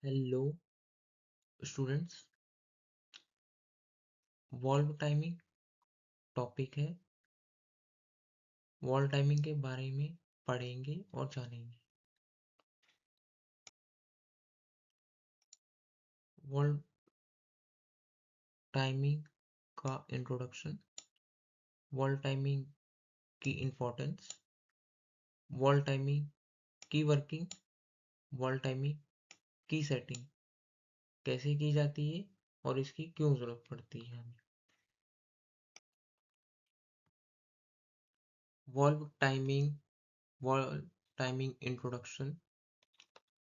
Hello students. Valve timing topic है। Valve timing के बारे में पढ़ेंगे और जानेंगे। वॉल्व टाइमिंग का इंट्रोडक्शन, वॉल्व टाइमिंग की इम्पोर्टेंस, वॉल्व टाइमिंग की वर्किंग, वॉल्व टाइमिंग की सेटिंग कैसे की जाती है और इसकी क्यों जरूरत पड़ती है हमें। Valve timing introduction.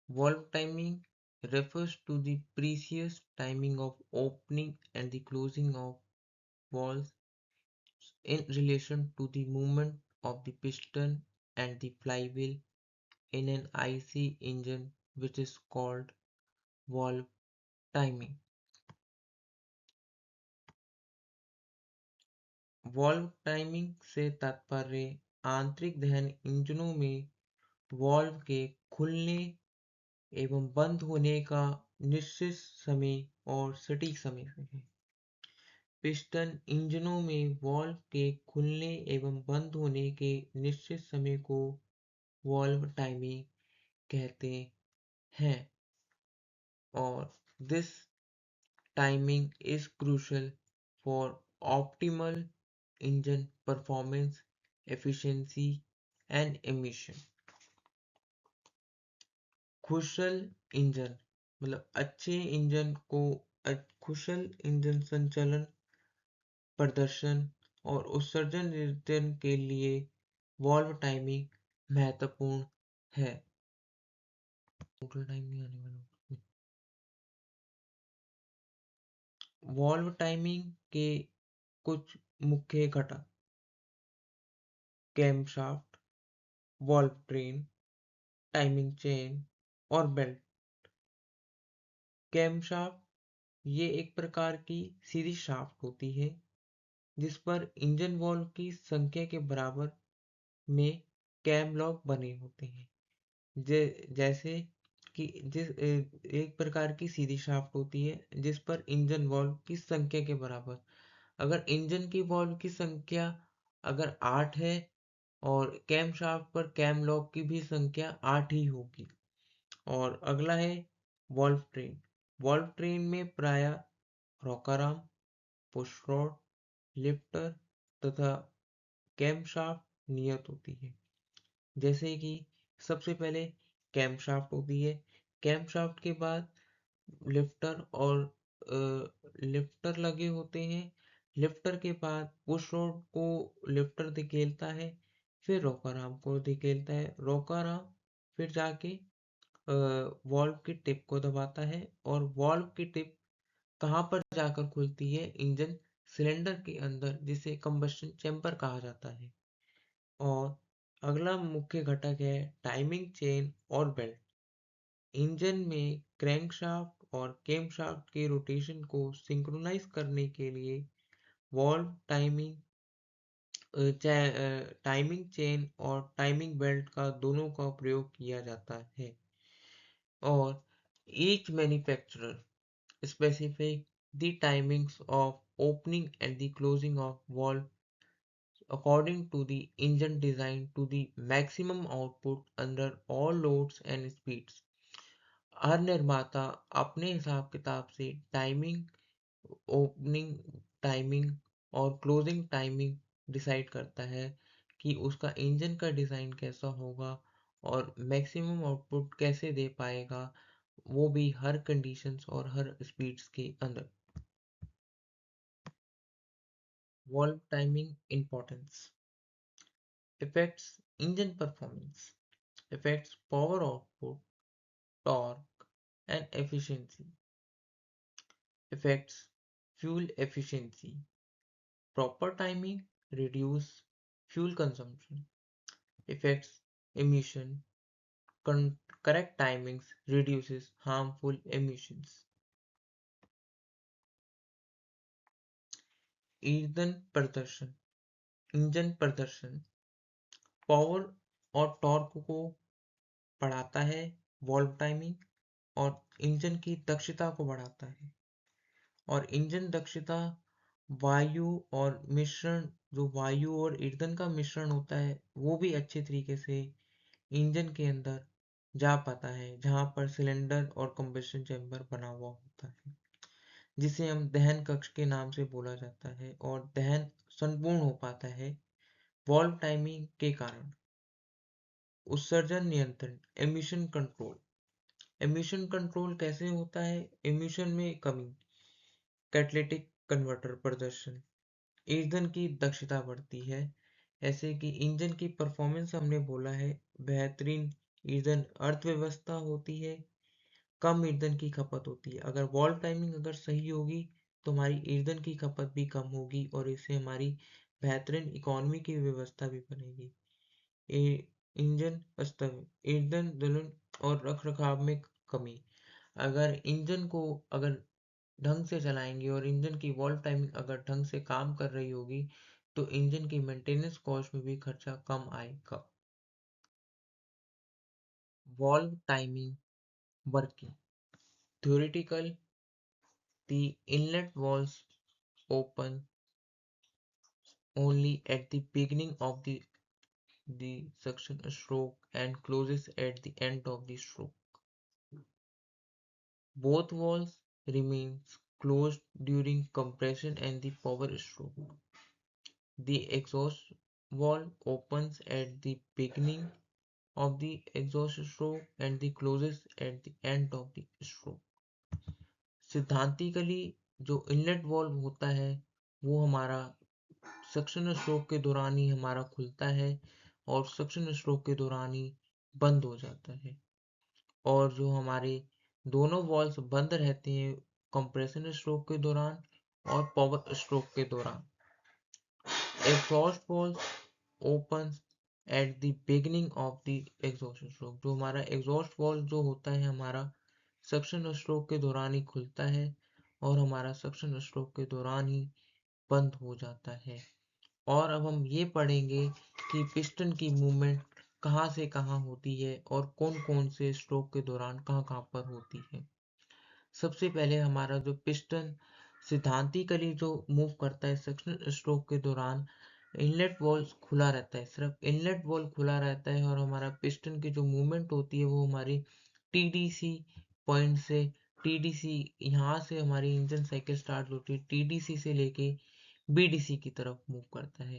Valve timing refers to the precise timing of opening and the closing of valves in relation to the movement of the piston and the flywheel in an IC engine, which is called valve timing. Valve timing से तात्पर्य आंतरिक दहन इंजनों में valve के खुलने एवं बंद होने का निश्चित समय और सटीक समय से है। पिस्टन इंजनों में वाल्व के खुलने एवं बंद होने के निश्चित समय को वाल्व टाइमिंग कहते हैं और this timing is crucial for optimal engine performance, efficiency and emission. Kusal engine मतलब अच्छे इंजन को कुशल इंजन संचालन, प्रदर्शन और उत्सर्जन नियंत्रण के लिए वाल्व टाइमिंग महत्वपूर्ण है। टोटल टाइम नहीं आने वाला। वाल्व टाइमिंग के कुछ मुख्य घटक: camshaft, valve train, timing chain और बेल्ट। कैमशाफ्ट ये एक प्रकार की सीधी शाफ्ट होती है जिस पर इंजन वाल्व की संख्या के बराबर में कैम लॉक बने होते हैं। जैसे कि एक प्रकार की सीधी शाफ्ट होती है जिस पर इंजन वाल्व की संख्या के बराबर, अगर इंजन की वाल्व की संख्या अगर 8 है और कैम शाफ्ट पर कैम लॉक की भी संख्या 8 ही होगी। और अगला है वाल्व ट्रेन। वाल्व ट्रेन में प्रायः rocker arm, push rod, lifter तथा कैम शाफ्ट नियत होती है। जैसे कि सबसे पहले कैम शाफ्ट होती है, कैम शाफ्ट के बाद लिफ्टर और लिफ्टर लगे होते हैं। लिफ्टर के बाद पुश रॉड को लिफ्टर धकेलता है, फिर रॉकर आर्म को धकेलता है। रॉकर आर्म फिर जाके वॉल्व की टिप को दबाता है और वॉल्व की टिप कहाँ पर जाकर खुलती है? इंजन सिलेंडर के अंदर, जिसे कंबस्शन चैम्बर कहा जाता है। और अगला मुख्य घटक है टाइमिंग चेन और बेल्ट। इंजन में क्रैंकशाफ्ट और कैमशाफ्ट के रोटेशन को सिंक्रोनाइज करने के लिए वॉल्व टाइमिंग चेन और टाइमिंग बेल्ट का दोनों का प्रयोग किया जाता है। और each manufacturer specify the timings of opening and the closing of valve according to the engine design to the maximum output under all loads and speeds। हर निर्माता अपने हिसाब किताब से टाइमिंग, ओपनिंग टाइमिंग और क्लोजिंग टाइमिंग डिसाइड करता है कि उसका इंजन का डिज़ाइन कैसा होगा और मैक्सिमम आउटपुट कैसे दे पाएगा, वो भी हर कंडीशंस और हर स्पीड्स के अंदर। Valve timing importance: affects engine performance, affects power output, torque and efficiency, affects fuel efficiency. Proper timing reduce fuel consumption, affects emission. Correct timings reduces harmful emissions. ईंधन प्रदर्शन, engine प्रदर्शन, पावर और torque को बढ़ाता है valve timing. और engine की दक्षता को बढ़ाता है। और इंजन दक्षता वायु और मिश्रण, जो वायु और ईंधन का मिश्रण होता है वो भी अच्छे तरीके से इंजन के अंदर जा पाता है, जहाँ पर सिलेंडर और कंबेशन चैम्बर बना हुआ होता है, जिसे हम दहन कक्ष के नाम से बोला जाता है। और दहन संपूर्ण हो पाता है वॉल्व टाइमिंग के कारण। उत्सर्जन नियंत्रण, एमिशन कंट्रोल। एमिशन कंट्रोल कैसे होता है? एमिशन में कमी, कैटालिटिक कन्वर्टर प्रदर्शन, ईंधन की दक्षता बढ़ती है। ऐसे कि इंजन की परफॉर्मेंस हमने बोला है, बेहतरीन ईंधन अर्थव्यवस्था होती है, कम ईंधन की खपत होती है। अगर वॉल्व टाइमिंग अगर सही होगी तो हमारी ईंधन की खपत भी कम होगी और इससे हमारी बेहतरीन इकोनॉमी की व्यवस्था भी बनेगी। इंजन स्तर, ईंधन दुलन और रख रखाव में कमी। अगर इंजन को अगर ढंग से चलाएंगे और इंजन की वॉल्व टाइमिंग अगर ढंग से काम कर रही होगी तो इंजन की मेंटेनेंस कॉस्ट में भी खर्चा कम आएगा। Valve timing working, theoretical, the inlet valves open only at the beginning of the suction stroke and closes at the end of the stroke. Both valves remain closed during compression and the power stroke. The exhaust valve opens at the beginning of the exhaust stroke and the closes at the end of the stroke. सिद्धांतिकली जो inlet valve होता है वो हमारा suction stroke के दौरान ही हमारा खुलता है और सक्शन स्ट्रोक के दौरान ही बंद हो जाता है। और जो हमारे दोनों वॉल्व्स बंद रहते हैं कंप्रेशन स्ट्रोक के दौरान और पावर स्ट्रोक के दौरान। Exhaust valve open at the beginning of the exhaust stroke, जो हमारा एग्जॉस्ट वॉल्व जो होता है हमारा सक्शन स्ट्रोक के दौरान ही खुलता है और हमारा सक्शन स्ट्रोक के दौरान ही बंद हो जाता है। और अब हम ये पढ़ेंगे कि पिस्टन की मूवमेंट कहाँ से कहाँ होती है और कौन कौन से स्ट्रोक के दौरान कहाँ कहाँ पर होती है। सबसे पहले हमारा जो पिस्टन सिद्धांतिकली जो मूव करता है सक्शन स्ट्रोक के दौरान, इनलेट वॉल्व खुला रहता है, सिर्फ इनलेट वॉल्व खुला रहता है और हमारा पिस्टन की जो मूवमेंट होती है वो हमारी टीडीसी पॉइंट से, टीडीसी यहाँ से हमारी इंजन साइकिल स्टार्ट होती है, टीडीसी से लेके बीडीसी की तरफ मूव करता है।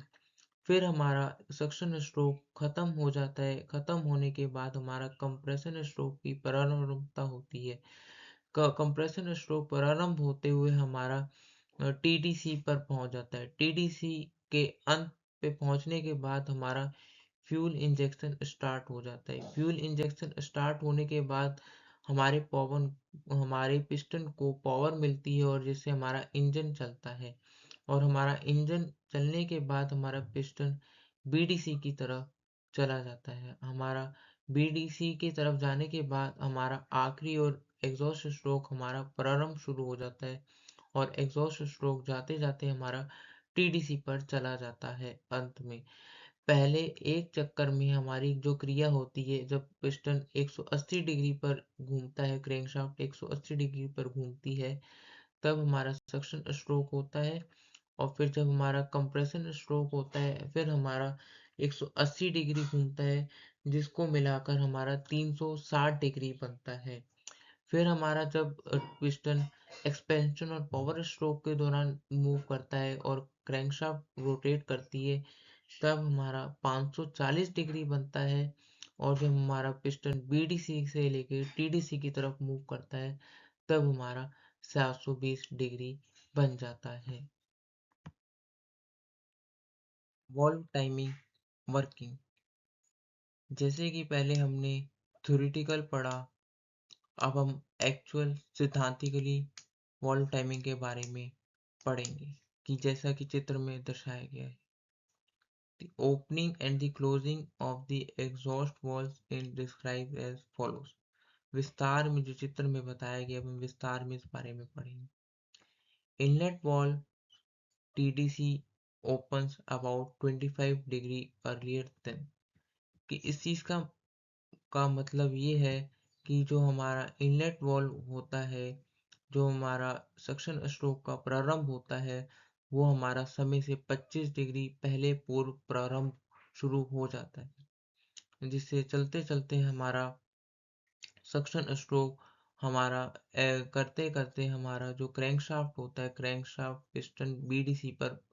फिर हमारा सक्शन स्ट्रोक खत्म हो जाता है, खत्म होने के बाद हमारा कंप्रेशन स्ट्रोक की प्रारंभिकता होती है। कंप्रेशन स्ट्रोक प्रारंभ होते हुए हमारा टीडीसी पर पहुंच जाता है। टीडीसी के अंत पे पहुंचने के बाद हमारा फ्यूल इंजेक्शन स्टार्ट हो जाता है। फ्यूल इंजेक्शन स्टार्ट होने के बाद हमारे पिस्टन को पावर मिलती है और जिससे हमारा इंजन चलता है। और हमारा इंजन चलने के बाद हमारा पिस्टन बीडीसी की तरफ चला जाता है। हमारा बीडीसी की तरफ जाने के बाद हमारा आखिरी और एग्जॉस्ट स्ट्रोक हमारा प्रारंभ शुरू हो जाता है और एग्जॉस्ट स्ट्रोक जाते जाते हमारा टीडीसी पर चला जाता है। अंत में पहले एक चक्कर में हमारी जो क्रिया होती है, जब पिस्टन 180 डिग्री पर घूमता है, क्रैंकशाफ्ट 180 डिग्री पर घूमती है, तब हमारा सक्शन स्ट्रोक होता है। और फिर जब हमारा कंप्रेशन स्ट्रोक होता है फिर हमारा 180 डिग्री घूमता है, जिसको मिलाकर हमारा 360 डिग्री बनता है। फिर हमारा जब पिस्टन एक्सपेंशन और पावर स्ट्रोक के दौरान मूव करता है और क्रैंकशाफ्ट रोटेट करती है, तब हमारा 540 डिग्री बनता है। और जब हमारा पिस्टन बीडीसी से लेके टीडीसी की तरफ मूव करता है तब हमारा 720 डिग्री बन जाता है। वॉल्व टाइमिंग वर्किंग, जैसे कि पहले हमने थ्योरेटिकल पढ़ा, अब हम एक्चुअल सिद्धांतिकली वॉल्व टाइमिंग के बारे में पढ़ेंगे कि जैसा कि चित्र में दर्शाया गया है। The opening and the closing of the exhaust valves is described as follows. विस्तार में जो चित्र में बताया गया, हम विस्तार में इस बारे में पढ़ेंगे। Inlet valve TDC opens about 25 degree earlier than, कि इस चीज का मतलब ये है कि जो हमारा इनलेट वाल्व होता है, जो हमारा सक्शन स्ट्रोक का प्रारंभ होता है, वो हमारा समय से 25 डिग्री पहले पूर्व प्रारंभ शुरू हो जाता है, जिससे चलते चलते हमारा सक्शन स्ट्रोक हमारा करते करते हमारा जो क्रैंकशाफ्ट होता है, क्रैंकशाफ्ट पिस्टन बीडीसी पर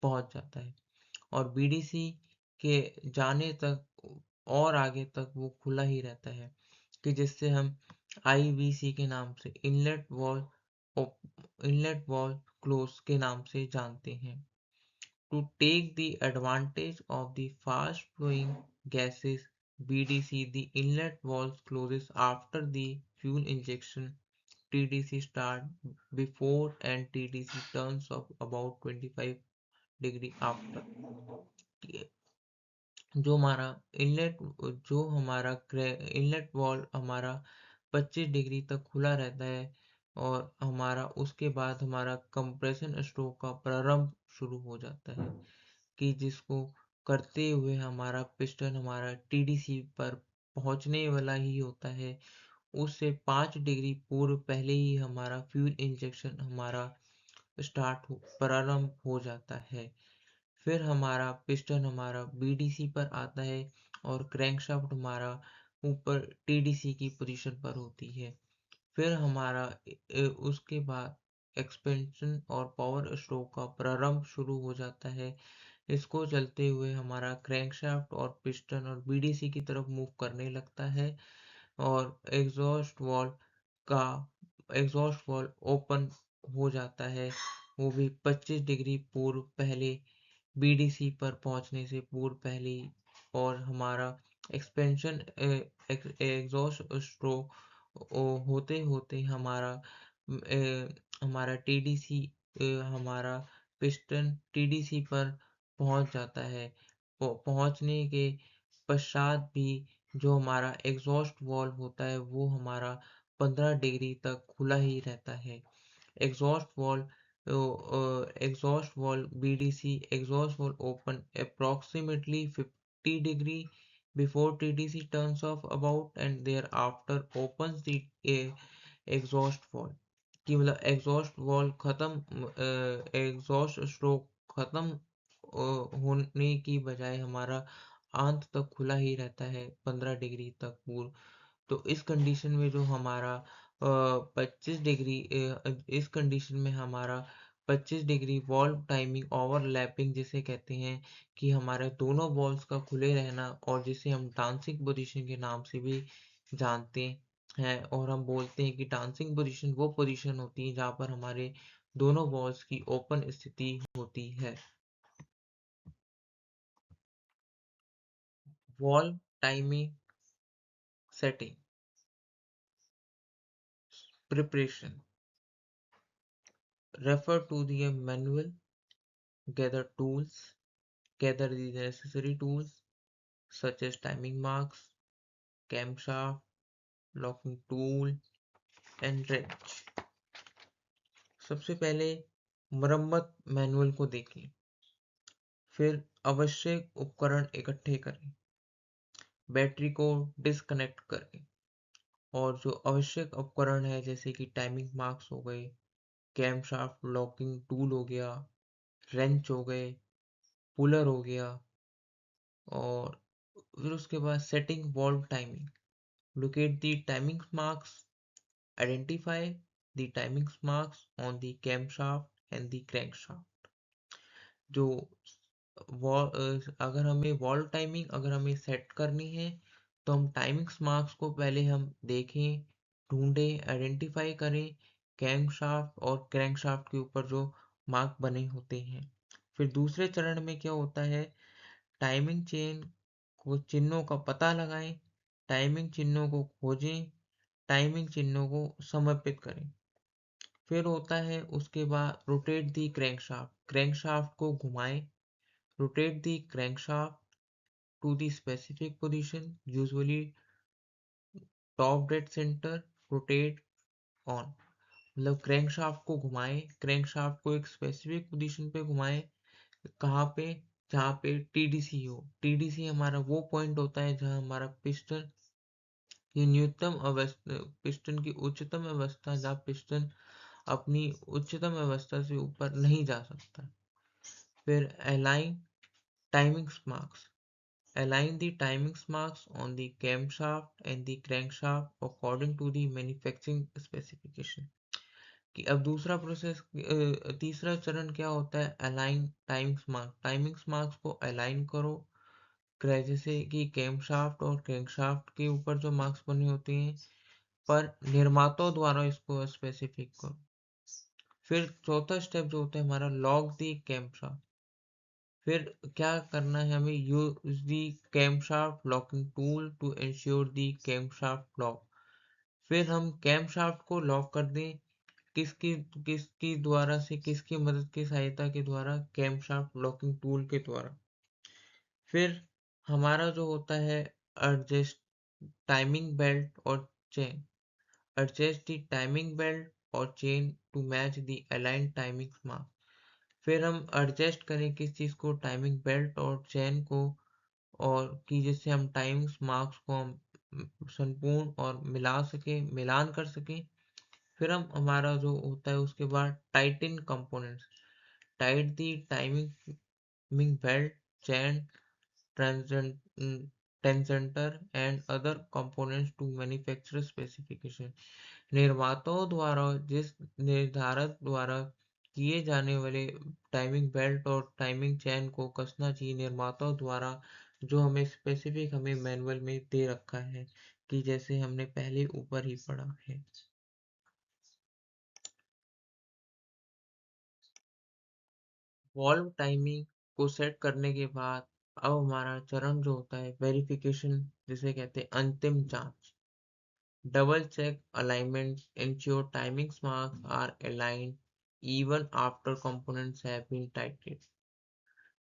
पहुंच जाता है, और बीडीसी के जाने तक और आगे तक वो खुला ही रहता है, कि जिससे हम आईवीसी के नाम से इनलेट वॉल्व क्लोज के नाम से जानते हैं। To take the advantage of the fast flowing gases, BDC, the inlet valve closes after the fuel injection. TDC start before and TDC turns off about 25 degree after. जो हमारा inlet जो हमारा inlet valve हमारा 25 degree तक खुला रहता है, और हमारा उसके बाद हमारा कंप्रेशन स्ट्रोक का प्रारंभ शुरू हो जाता है, कि जिसको करते हुए हमारा पिस्टन हमारा टीडीसी पर पहुंचने वाला ही होता है। उससे 5 डिग्री पूर्व पहले ही हमारा फ्यूल इंजेक्शन हमारा प्रारंभ हो जाता है। फिर हमारा पिस्टन हमारा बीडीसी पर आता है, और क्रैंकशाफ्ट हमारा ऊपर टीडीसी की पोजीशन पर होती है। फिर हमारा उसके बाद एक्सपेंशन और पावर स्ट्रोक का प्रारंभ शुरू हो जाता है। इसको चलते हुए हमारा क्रैंकशाफ्ट और पिस्टन और बीडीसी की तरफ मूव करने लगता है, और का एग्जॉस्ट वाल्व ओपन हो जाता है, वो भी 25 डिग्री पूर्व पहले, बीडीसी पर पहुंचने से पूर्व पहले ही। और हमारा एक्सपेंशन एग्जॉस्ट स्ट्रोक होते होते हमारा टीडीसी हमारा पिस्टन टीडीसी पर पहुंच जाता है। पहुंचने के पश्चात भी जो हमारा एग्जॉस्ट वाल्व होता है वो हमारा 15 डिग्री तक खुला ही रहता है। Exhaust valve exhaust valve BDC exhaust valve open approximately 50 degree before TDC turns off about and thereafter opens the exhaust valve, कि मतलब एग्जॉस्ट वॉल्व खत्म एग्जॉस्ट स्ट्रोक खत्म होने की बजाय हमारा अंत तक खुला ही रहता है 15 डिग्री तक पूर्व। तो इस कंडीशन में जो हमारा 25 डिग्री इस कंडीशन में हमारा 25 डिग्री वॉल्व टाइमिंग ओवरलैपिंग जिसे कहते हैं, कि हमारे दोनों वॉल्व्स का खुले रहना, और जिसे हम डांसिंग पोजीशन के नाम से भी जानते हैं। और हम बोलते हैं कि डांसिंग पोजीशन वो पोजीशन होती है जहाँ पर हमारे दोनों वॉल्व्स की ओपन स्थिति होती है। Valve timing setting preparation, refer to the manual, gather tools, gather the necessary tools such as timing marks, camshaft, locking tool and wrench। सबसे पहले मरम्मत मैनुअल को देखें, फिर आवश्यक उपकरण इकट्ठे करें, बैटरी को डिस्कनेक्ट करें, और जो आवश्यक उपकरण है जैसे कि टाइमिंग मार्क्स हो गए, कैमशाफ्ट लॉकिंग टूल हो गया, रेंच हो गए, पुलर हो गया, और फिर उसके बाद setting valve timing, locate the timing marks, identify the timing marks on the camshaft and the crankshaft। जो अगर हमें वॉल्व टाइमिंग अगर हमें सेट करनी है, तो हम टाइमिंग्स मार्क्स को पहले हम देखें, ढूंढें, आइडेंटिफाई करें कैमशाफ्ट और क्रैंकशाफ्ट के ऊपर जो मार्क बने होते हैं। फिर दूसरे चरण में क्या होता है, टाइमिंग चेन को चिन्हों का पता लगाएं, टाइमिंग चिन्हों को खोजें, टाइमिंग चिन्हों को समर्पित करें। फिर होता है उसके बाद रोटेट दी क्रैंकशाफ्ट, क्रैंकशाफ्ट को घुमाएं, rotate the crankshaft to the specific position, usually top dead centre, rotate on. मतलब क्रैंकशाफ्ट को घुमाएं, क्रैंकशाफ्ट को एक स्पेसिफिक पोजीशन पे घुमाएं, कहाँ पे, जहाँ पे टीडीसी हो। टीडीसी हमारा वो पॉइंट होता है जहाँ हमारा पिस्टन कि न्यूनतम अवस्था पिस्टन की उच्चतम अवस्था जब पिस्टन अपनी उच्चतम अवस्था से ऊपर नहीं जा सकता। फिर align timing marks, align the timing marks on the camshaft and the crankshaft according to the manufacturing specification। कि अब दूसरा प्रोसेस तीसरा चरण क्या होता है, align timings mark, timings marks को अलाइन करो, जैसे कि कैमशाफ्ट और क्रैंकशाफ्ट के ऊपर जो मार्क्स बने होते हैं पर निर्माताओं द्वारा इसको स्पेसिफिक करो। फिर चौथा स्टेप जो होता है हमारा, लॉग दी कैमशाफ्ट। फिर क्या करना है हमें, use the camshaft locking tool to ensure the camshaft lock. फिर हम कैमशाफ्ट को लॉक कर दें, किसकी किसकी द्वारा से, किसकी मदद की सहायता के द्वारा, कैमशाफ्ट लॉकिंग टूल के द्वारा। फिर हमारा जो होता है एडजस्ट टाइमिंग बेल्ट और chain, adjust the timing belt और chain to match the align timing mark. फिर हम एडजस्ट करें किस चीज़ को, टाइमिंग बेल्ट और चेन को, और कि जिससे हम टाइम्स मार्क्स को हम संपूर्ण और मिलान कर सकें। फिर हम हमारा जो होता है उसके बाद tighten components, tight the timing belt, chain, tensioner and other components to manufacture specification. निर्माताओं द्वारा जिस निर्धारक द्वारा किए जाने वाले टाइमिंग बेल्ट और टाइमिंग चैन को कसना चाहिए, निर्माताओं द्वारा जो हमें स्पेसिफिक हमें मैनुअल में दे रखा है, कि जैसे हमने पहले ऊपर ही पढ़ा है। वॉल्व टाइमिंग को सेट करने के बाद अब हमारा चरण जो होता है वेरिफिकेशन, जिसे कहते हैं अंतिम जांच। Double check alignment, ensure timing marks are aligned even after components have been tightened।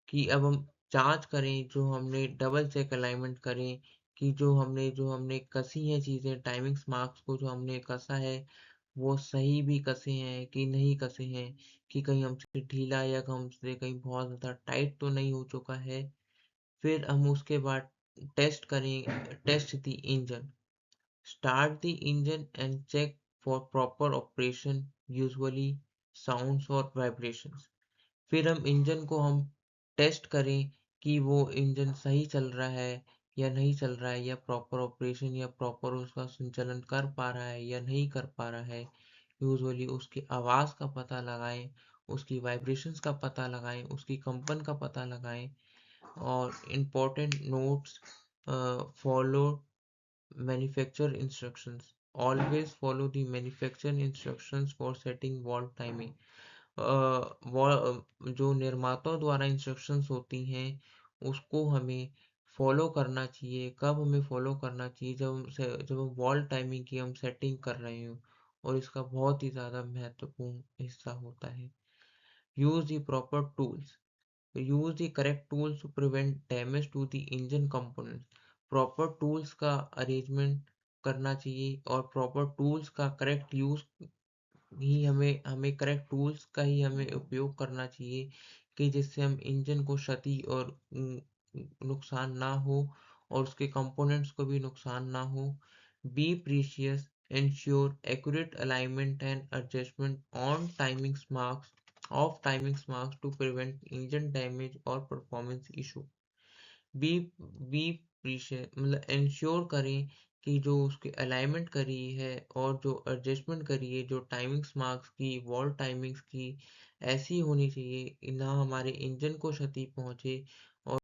कि अब हम जांच करें, जो हमने डबल चेक अलाइनमेंट करें कि जो हमने कसी है चीज़ें, टाइमिंग्स मार्क्स को जो हमने कसा है वो सही भी कसे हैं कि नहीं कसे हैं, कि कहीं हमसे ढीला या हमसे कहीं बहुत ज़्यादा टाइट तो नहीं हो चुका है। फिर हम उसके बाद टेस्ट करें, test the engine, start the engine and check for proper operation, usually sounds और vibrations। फिर हम इंजन को हम टेस्ट करें कि वो इंजन सही चल रहा है या नहीं चल रहा है, या प्रॉपर ऑपरेशन या प्रॉपर उसका संचालन कर पा रहा है या नहीं कर पा रहा है। यूजुअली उसकी आवाज़ का पता लगाएं, उसकी वाइब्रेशंस का पता लगाएं, उसकी कंपन का पता लगाएं। और important notes, follow manufacturer instructions, always follow the manufacturer instructions for setting valve timing। जो निर्माताओं द्वारा इंस्ट्रक्शंस होती हैं उसको हमें फॉलो करना चाहिए। कब हमें फॉलो करना चाहिए, जब हम वॉल्व टाइमिंग की हम सेटिंग कर रहे हो, और इसका बहुत ही ज़्यादा महत्वपूर्ण हिस्सा होता है। Use the proper tools, use the correct tools to prevent damage to the engine components। Proper tools का अरेंजमेंट करना चाहिए, और प्रॉपर टूल्स का करेक्ट यूज ही हमें करेक्ट टूल्स का ही हमें उपयोग करना चाहिए, कि जिससे हम इंजन को क्षति और नुकसान ना हो, और उसके कंपोनेंट्स को भी नुकसान ना हो। Be precious, ensure accurate alignment and adjustment on timing marks to prevent engine damage or performance issue। Be be precious मतलब इंश्योर करें कि जो उसके अलाइनमेंट करी है और जो एडजस्टमेंट करी है, जो टाइमिंग्स मार्क्स की, वॉल टाइमिंग्स की, ऐसी होनी चाहिए ना हमारे इंजन को क्षति पहुंचे, और